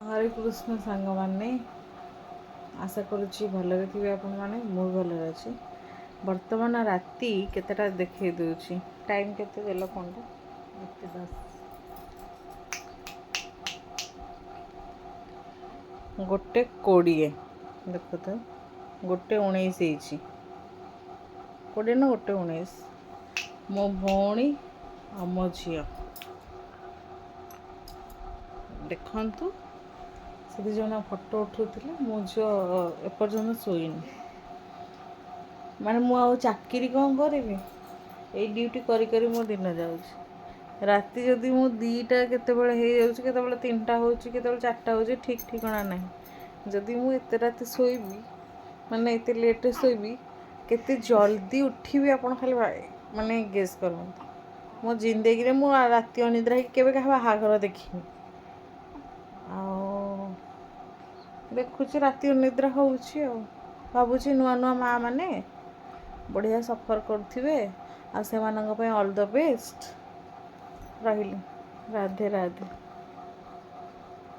हरे कृष्ण सांग मैंने आशा करुच्ची भलरे थे आपण मैंने मु भलरे अच्छी बर्तमान राति केतेटा देखे दूची टाइम केते देल फोन टा 10 गोटे 20 देखो तो गोटे 19 कोड़े ना गोटे 19 मो भौणी आ मो झी देखु से दी जन फोटो उठुले मो झी एपर्यंत शोनी माने मु आ चाकरी कौन करी ये ड्यूटी करी करी मो दिन जाऊँ राति जदि मु 2टा केतेबेले हो जाऊँ केतेबेले 3टा हो केतेबेले 4टा हो ठीक ठिकाना ना जदि मु एते राति शोइबी माने एते लेट शोइबी केते जल्दी उठीबी आपण खाली माने गेस करंतु मो जिंदगी रे मु राति अनिद्रा केबे कहा बाहाघर देखिनी आ देखुची राति अनिद्रा होउची आ भाबुची नुआ नुआ माँ माने बढ़िया सफर करथिबे आ से मानंग पे ऑल द बेस्ट रहिली राधे राधे।